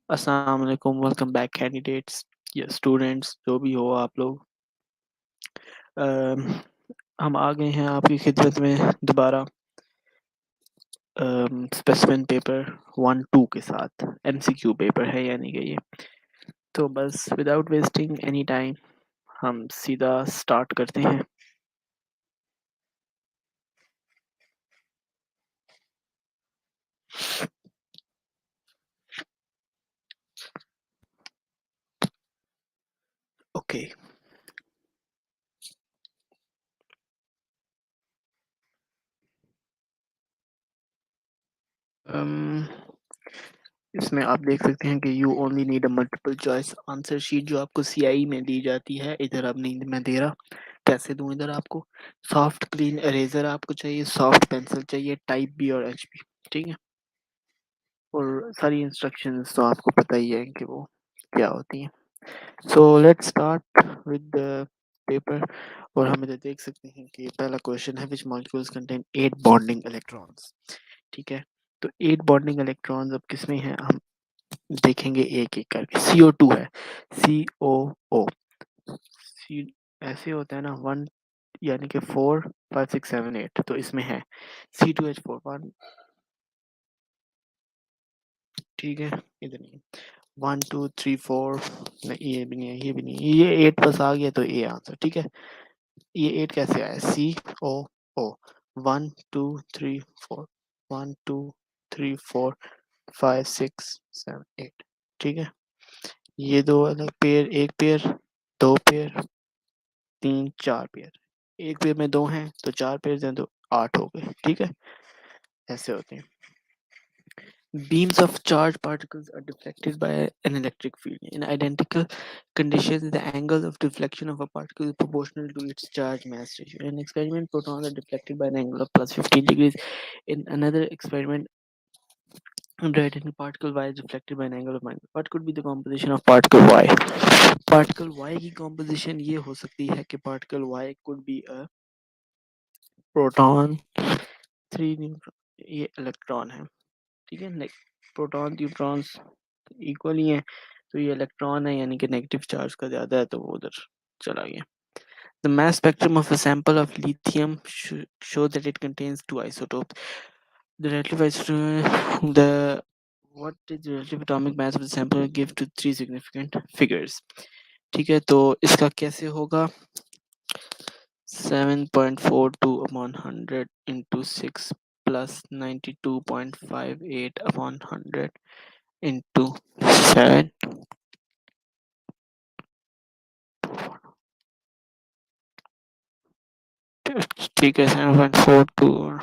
अस्सलाम वालेकुम, welcome back candidates या स्टूडेंट्स जो भी हो आप लोग। अम, हम आ गए हैं आपकी खिदमत में दोबारा स्पेसिमेन पेपर 1-2 के साथ। एमसीक्यू पेपर है यानी कि ये। तो बस विदाउट वेस्टिंग एनी टाइम हम सीधा स्टार्ट करते हैं। ओके। इसमें आप देख सकते हैं कि you only need a multiple choice answer sheet जो आपको सीआई में दी जाती है। इधर अब नहीं मैं दे रहा, कैसे दूं इधर आपको। सॉफ्ट क्लीन इरेजर आपको चाहिए, सॉफ्ट पेंसिल चाहिए, टाइप बी और एचबी, ठीक है। और सारी इंस्ट्रक्शंस तो आपको पता ही है कि वो क्या होती हैं। So let's start with the paper. और हम इधर देख सकते हैं कि पहला क्वेश्चन है विच मॉलिक्यूल्स कंटेन 8 बॉन्डिंग इलेक्ट्रॉन्स। ठीक है, तो 8 बॉन्डिंग इलेक्ट्रॉन्स अब किसमें हैं हम देखेंगे एक एक करके। CO2 है, COO। सी ऐसे होता है ना, वन यानी कि 4 5 6 7 8, तो इसमें है C2H4 1। ठीक है, इधर नहीं, 1 2 3 4, नहीं ये भी नहीं है, ये भी नहीं है, ये 8 बस आ गया तो ये आंसर। ठीक है, ये 8 कैसे आया, COO। 1 2 3 4, 1 2 3 4 5 6 7 8। ठीक है, ये दो अलग पेयर, एक पेयर, दो पेयर, तीन चार पेयर। एक पेयर में दो हैं तो चार पेयर हैं तो 8 हो गए। ठीक है, ऐसे होते हैं। Beams of charged particles are deflected by an electric field. In identical conditions, the angle of deflection of a particle is proportional to its charge mass ratio. In an experiment, protons are deflected by an angle of plus 15 degrees. In another experiment, the identical particle Y is deflected by an angle of minus. What could be the composition of particle Y? Particle Y की composition ये हो सकती है कि particle Y could be a proton, 3 neutron, ये electron है। ठीक है, प्रोटॉन न्यूट्रॉन्स इक्वल ही हैं, तो ये इलेक्ट्रॉन है यानी कि नेगेटिव चार्ज का ज़्यादा है तो वो उधर चला गया। The mass spectrum of a sample of lithium shows that it contains two isotopes. The relative the what is the relative atomic mass of the sample give to three significant figures. ठीक है, तो इसका कैसे होगा, 7.42/100 into 6 plus 92.58/100 into 7। ठीक है, 7.42।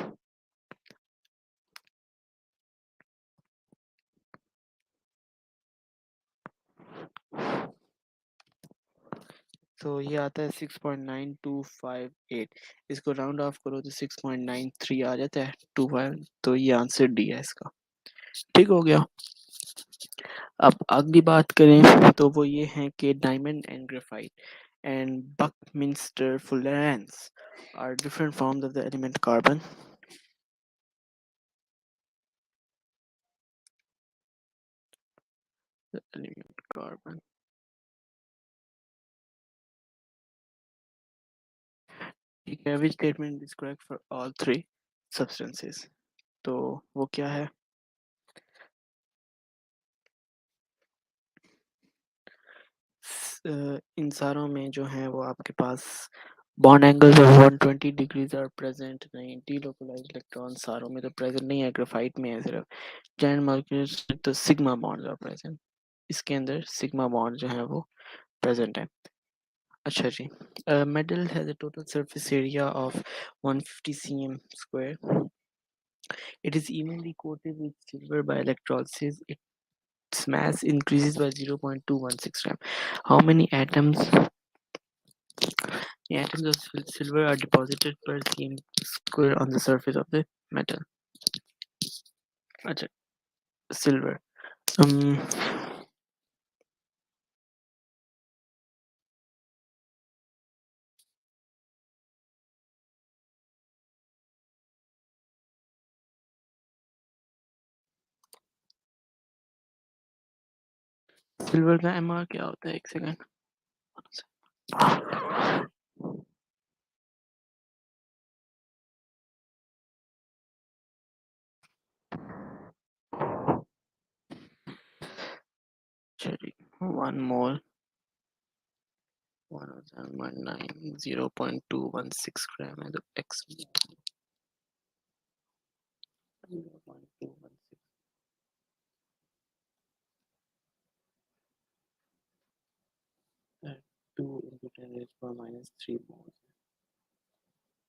तो ये आता है 6.9258। इसको राउंड ऑफ करो तो 6.93 आ जाता है, 25। तो ये आंसर डी है इसका। ठीक हो गया। अब अगली बात करें तो वो ये है कि diamond and graphite and buckminster fullerenes are different forms of the element carbon. The element carbon. ठीक है, which statement is correct for all three substances? तो वो क्या है, इन सारों में जो है वो आपके पास bond angles of 120 degrees are present नहीं। डीलोकलाइज्ड इलेक्ट्रॉन सारों में तो प्रेजेंट नहीं है, ग्रेफाइट में है सिर्फ। जैन मॉलिक्यूल्स तो सिग्मा बॉन्ड्स आर प्रेजेंट, इसके अंदर सिग्मा बॉन्ड जो है वो प्रेजेंट है। अच्छा जी, metal has a total surface area of 150 cm square. It is evenly coated with silver by electrolysis. Its mass increases by 0.216 gram. How many atoms of silver are deposited per cm square on the surface of the metal? अच्छा, silver. um, silver का MR क्या होता है? एक second. चलिए 1 मोल 1019 0.216 ग्राम है, तो x 0.216 2 into 10 raised power minus 3 मोल।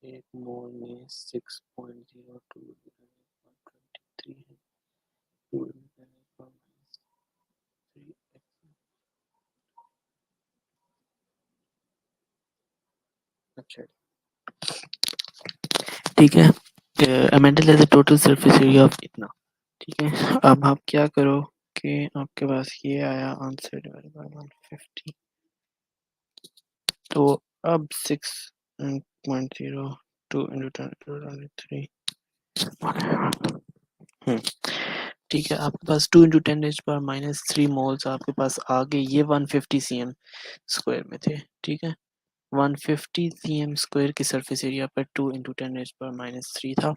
एक मोल में 6.02 23 है। 2 into 10 raised power minus 3 x। अच्छा ठीक है। A metal has a total surface area of इतना। ठीक है, अब आप क्या करो कि आपके पास ये आया आंसर डिवाइड बाय 150। तो अब 6.02 इंटू 10 3। ठीक है, आपके पास 2 इंटू 10⁻³ मोल्स आपके पास आ गए। ये 150 cm स्क्वायर में थे। ठीक है, 150 cm स्क्वायर की सरफेस एरिया पर 2 इंटू 10⁻³ था।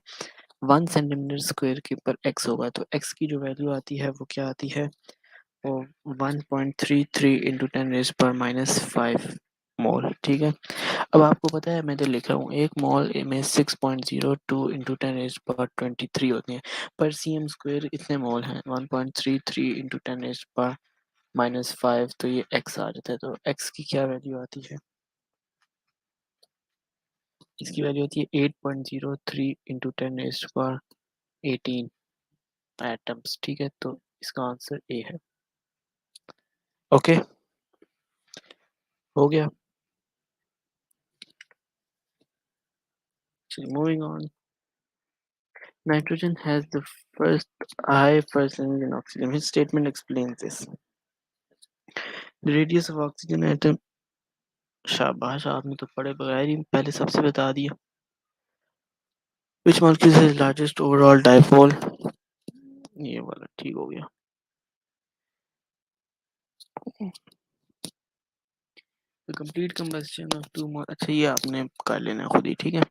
1 सेंटीमीटर स्क्वायर के पर x होगा, तो x की जो वैल्यू आती है वो क्या आती है? वो 1.33 इंटू 10⁻⁵ मोल। ठीक है, अब आपको पता है मैं तो लिख रहा हूँ एक मोल में 6.02 इंटू 10⁻23 होते हैं, पर cm स्क्वायर इतने मोल हैं 1.33 इंटू 10⁻⁵, तो ये x आ जाता है। तो x की क्या वैल्यू आती है? इसकी वैल्यू होती है 8.03 इंटू 10⁻18 एटम्स। ठीक है, तो इसका आंसर ए है। ओके, हो गया। Moving on. Nitrogen has the first high percentage in oxygen. Which statement explains this? The radius of oxygen atom। शाबाश, आपने तो पढ़े बगैर ही पहले सबसे बता दिया। Which molecule has largest overall dipole? ये वाला ठीक हो गया। The complete combustion of two mo। अच्छा, ये आपने कर लेना खुद ही। ठीक है,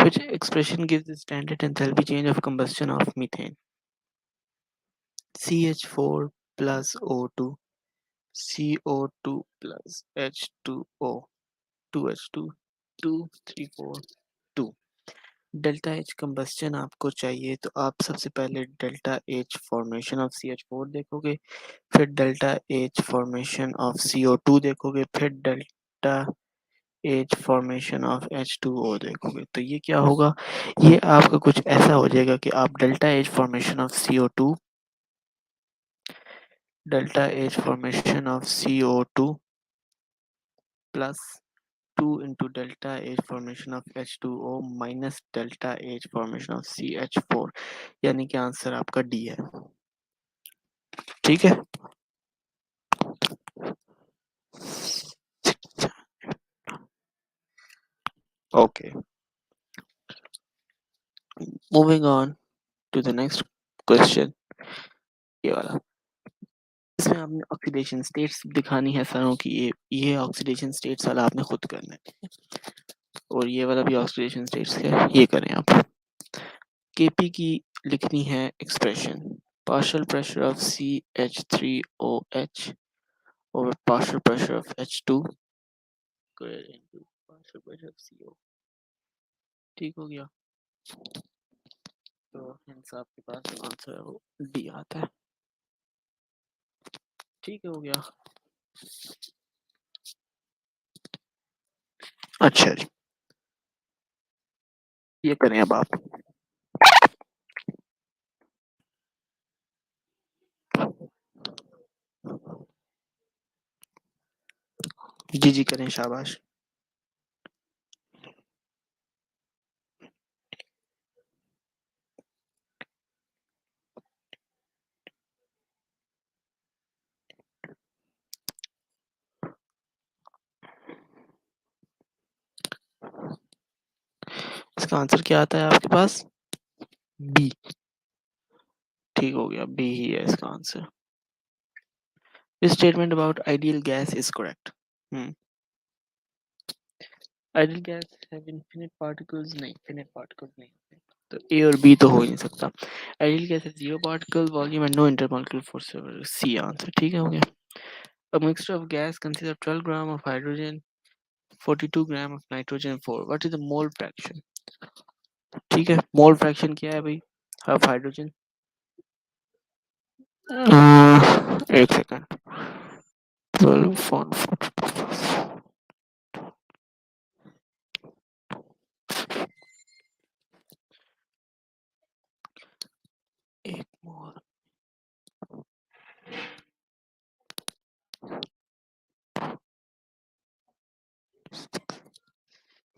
which expression gives the standard enthalpy change of combustion of methane? CH4 plus O2, CO2 plus H2O, 2H2, 2 3 4 2। Delta H combustion आपको चाहिए, तो आप सबसे पहले delta H formation of CH4 देखोगे, फिर delta H formation of CO2 देखोगे, फिर delta H formation of H2O देखोगे। तो ये क्या होगा? ये आपका कुछ ऐसा हो जाएगा कि आप delta H formation of CO2, delta H formation of CO2 plus 2 into delta H formation of H2O minus delta H formation of CH4, यानी कि आंसर आपका डी है। ठीक है, okay, moving on to the next question. ये वाला, इसमें आपने ऑक्सीडेशन स्टेट्स दिखानी है सारों की। ये ऑक्सीडेशन स्टेट्स वाला आपने खुद करना है, और ये वाला भी ऑक्सीडेशन स्टेट्स है, ये करें आप। केपी की लिखनी है expression, partial pressure of CH3OH over partial pressure of H2 square into partial pressure of CO। ठीक हो गया, तो hence आपके पास जो आंसर है वो डी आता है। ठीक हो गया। अच्छा जी, ये करें अब आप। जी जी करें, शाबाश। इसका आंसर क्या आता है आपके पास? बी। ठीक हो गया, बी ही है इसका answer. This statement about ideal gas is correct. Hmm. Ideal guys have infinite particles नहीं, फिनिट पार्टिकल्स नहीं होते, तो ए और बी तो हो ही नहीं सकता। आइडियल गैस है zero particle volume and no intermolecular force, C answer. ठीक है, हो गया। A mixture of gas consists of 12 gram of hydrogen, 42 gram of nitrogen, 4. What is the mole fraction? ठीक है, मोल फ्रैक्शन क्या है भाई ऑफ हाइड्रोजन? एक सेकंड। 12.42, एक मोल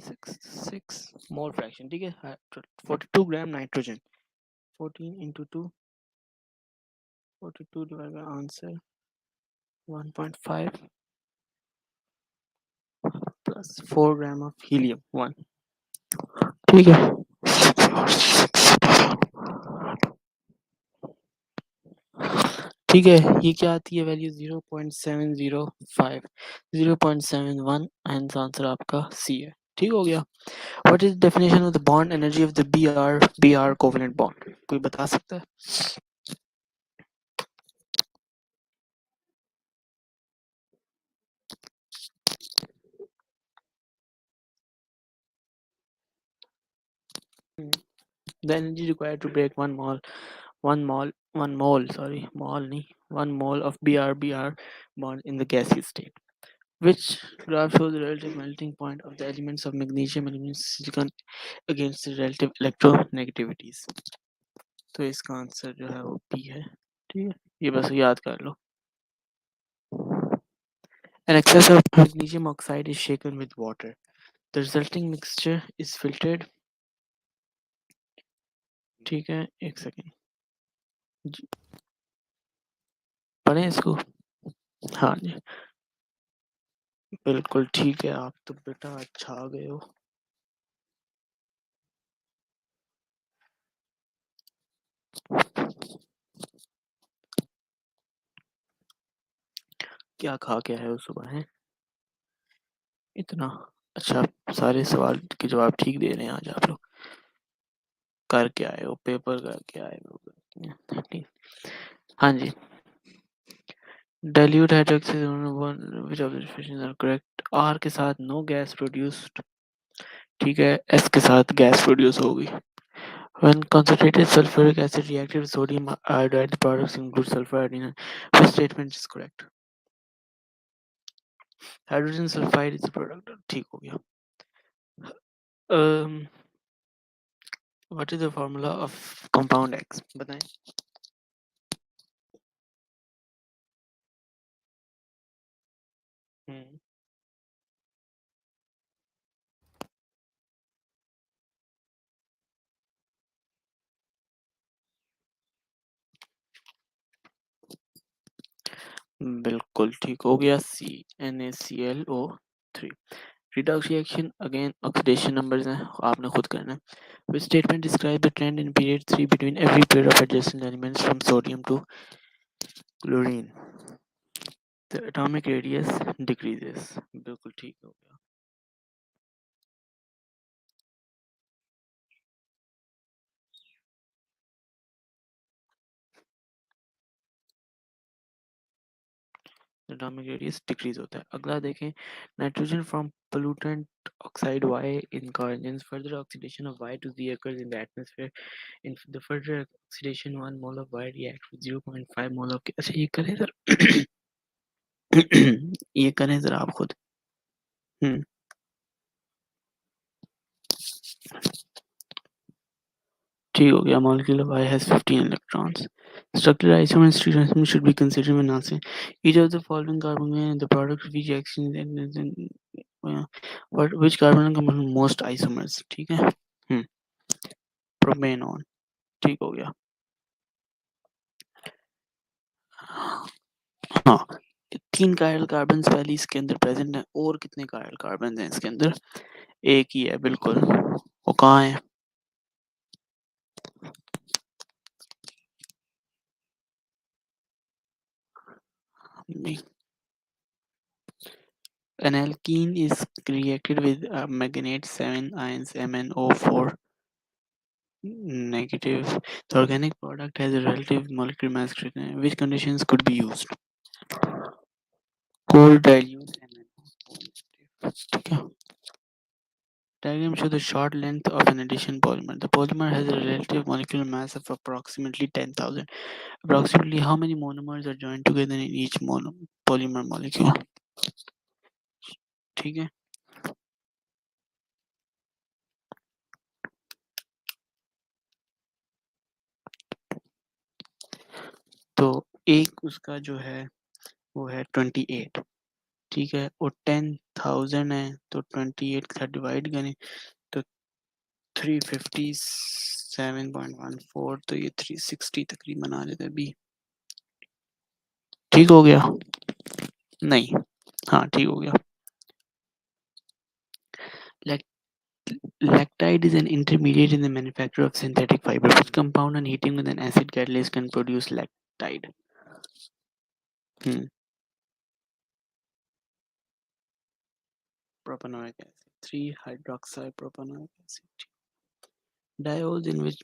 66 मोल फ्रैक्शन। ठीक है, 42 gram nitrogen, 14 into 2, 42 divided by answer 1.5 plus 4 gram of helium 1। ठीक है, ठीक है, ये क्या आती है वैल्यू? 0.705, 0.71, एंड आंसर आपका सी है। ठीक हो गया। What is definition of the bond energy of the B R covalent bond? कोई बता सकता है? The energy required to break one mole of Br bond in the gaseous state. Which graph shows the relative melting point of the elements of magnesium, aluminum, silicon against the relative electronegativities? तो इसका answer जो है वो B है। ठीक है, ये बस याद कर लो। An excess of magnesium oxide is shaken with water. The resulting mixture is filtered। ठीक है, एक सेकेंड पढ़ें इसको। हाँ जी, बिल्कुल ठीक है, आप तो बेटा अच्छा आ गए हो। क्या खा के आए हो सुबह है इतना? अच्छा, सारे सवाल के जवाब ठीक दे रहे हैं आज आप लोग। करके आए हो, पेपर करके आए हो। हाँ जी। Dilute hydroxide which of the definitions are correct? R के साथ नो गैस प्रोड्यूस्ड। ठीक है, एस के साथ गैस प्रोड्यूस होगी। When concentrated sulfuric acid reacted with sodium iodide, the products include sulfur iodine. Which statement is correct? Hydrogen sulfide is a product। ठीक हो गया। um, what is the formula of compound X? बताएं। हम्म, बिल्कुल ठीक हो गया। CnAClO3। Redox reaction again oxidation numbers हैं, आपने खुद करना है। Which statement describe the trend in period 3 between every pair of adjacent elements from sodium to chlorine? The atomic radius decreases। बिल्कुल ठीक हो गया। एटॉमिक रेडियस डिक्रीज होता है। अगला देखें, nitrogen from pollutant oxide Y in carcinogens, further oxidation of Y2Z occurs in the atmosphere। In the further oxidation 1 mole of Y reacts with 0.5 mole of अच्छा ये करें सर। ये करें सर आप खुद। हम्म, ठीक हो गया। molecule of Y has 15 electrons। Structural isomer and should be considered when answering each of the following carbon, the product of each action which carbon contain most isomers। ठीक है, प्रोपेनॉन। ठीक हो गया। हाँ, 3 कायरल कार्बन पहले इसके अंदर present है, और कितने कायरल कार्बन हैं इसके अंदर? एक ही है बिल्कुल। वो कहाँ है? B. An alkene is reacted with manganate 7 ions MnO4 negative. The organic product has a relative molecular mass greater. Which conditions could be used? Cold dilute MnO4 negative. Diagram shows the short length of an addition polymer. The polymer has a relative molecular mass of approximately 10,000. Approximately how many monomers are joined together in each polymer molecule? ठीक है. तो एक उसका जो है वो है 28, ठीक है, और 10,000 है तो 28 के साथ डिवाइड करें तो 357.14, तो ये 360 तकरीबन आ जाता है बी. ठीक हो गया? नहीं, हाँ ठीक हो गया. Lactide is an intermediate in the manufacture of synthetic fiber. Which compound on heating with an acid catalyst can produce lactide? Hmm. Propanoic acid. 3-hydroxypropanoic acid. Diols in which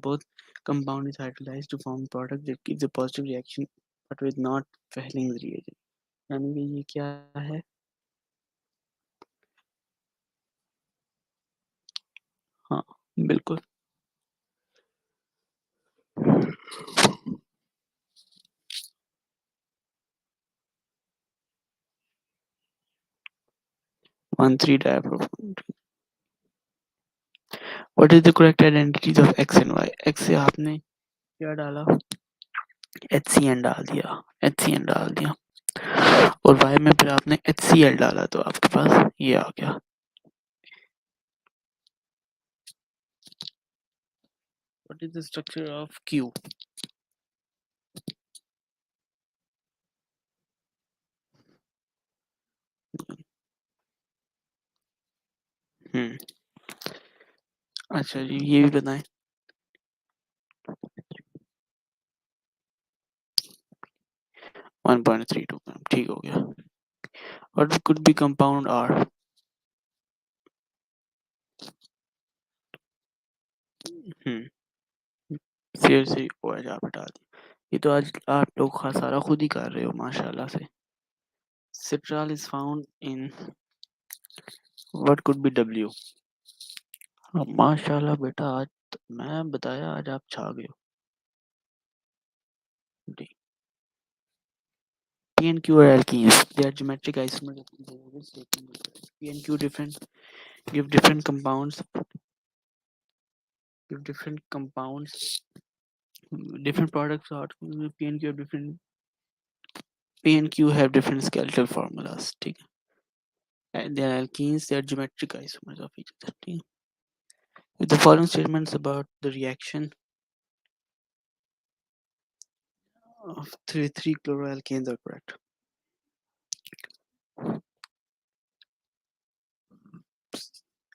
both compound is hydrolyzed to form product that gives a positive reaction but with not Fehling's reagent. यानी कि ये क्या है? हाँ बिल्कुल. 1,3-diapropane. What is the correct identities of x and y? x से आपने क्या डाला? HCN डाल दिया, HCN डाल दिया, और y में फिर आपने HCl डाला तो आपके पास ये आ गया. What is the structure of Q? अच्छा जी, ये भी बताएं. 1.32 ग्राम. ठीक हो गया. What could be compound R? शेर से ओ आज आप हटा दी. ये तो आज आप लोग सारा खुद ही कर रहे हो माशाल्लाह से. Citral is found in what could be W? हाँ, माशाल्लाह बेटा, आज मैं बताया आज आप छा गए हो. D. P and Q are alkenes. They are geometric isomers of each other. Which statement is correct? P and Q different. Give different compounds. Give different compounds. Different products are P and Q have different. P and Q have different skeletal formulas. ठीक है. And they are alkenes. They are geometric isomers of each other. ठीक है. With the following statements about the reaction of three chloroalkanes are correct.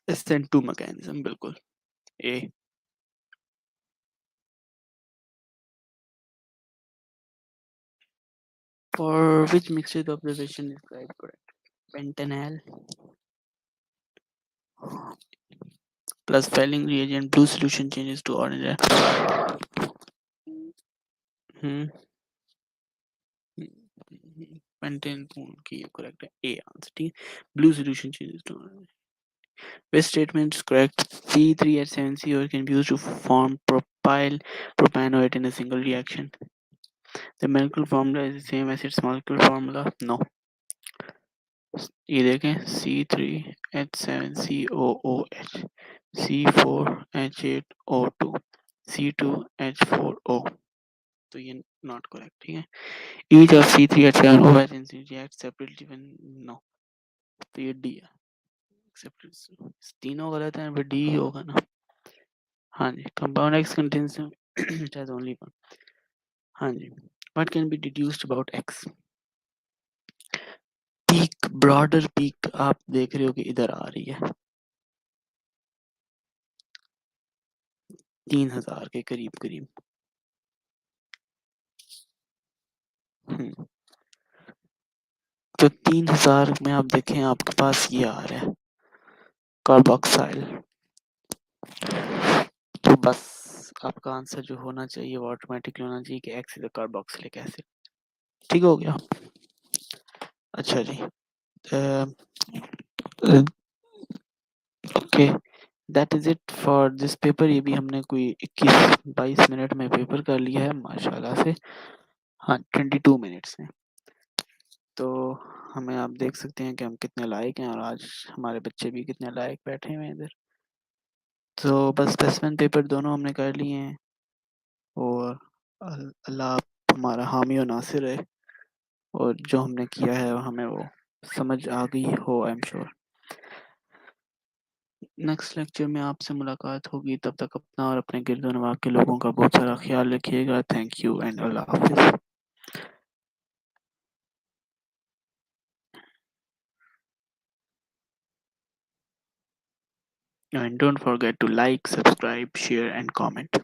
SN2 mechanism बिल्कुल. A. For which mixture the observation is correct? Pentanal plus Fehling reagent, blue solution changes to orange. Hmm. Pentane की correct है. A answer. ठीक है. Blue solution changes to orange. Which statement is correct? C3H7CO can be used to form propyl propanoate in a single reaction. The molecular formula is the same as its molecular formula. No. ये देखें C3H7COOH C4H8O2 C2H4O, तो ये not correct. ठीक है. Each of C3H7OH and C react separately when no, तो ये D है. तीनों गलत हैं, फिर D ही होगा ना. हाँ जी. Compound X contains it has only one. हाँ जी. What can be deduced about X? Peak, broader peak आप देख रहे हो कि इधर आ रही है 3,000 के करीब करीब. तो 3000 में आप देखें आपके पास ये आ रहा है कार्बोक्साइल। तो बस आपका आंसर जो होना चाहिए वो ऑटोमेटिकली होना चाहिए कि X is a carboxylic acid. ठीक हो गया। अच्छा जी। Okay, that is it for this paper. ये भी हमने कोई 21-22 मिनट में पेपर कर लिया है माशाल्लाह से। हाँ, 22 मिनट्स में। तो हमें आप देख सकते हैं कि हम कितने लायक हैं और आज हमारे बच्चे भी कितने लायक बैठे हुए हैं इधर। तो बस स्पेसिमेन पेपर दोनों हमने कर लिए हैं और अल्लाह हमारा हामी और नासिर है, और जो हमने किया है हमें वो समझ आ गई हो I am sure. Next lecture में आपसे मुलाकात होगी, तब तक अपना और अपने गिरद नवाह के लोगों का बहुत सारा ख्याल रखिएगा। थैंक यू एंड अल्लाह हाफिज़। And don't forget to like, subscribe, share and comment.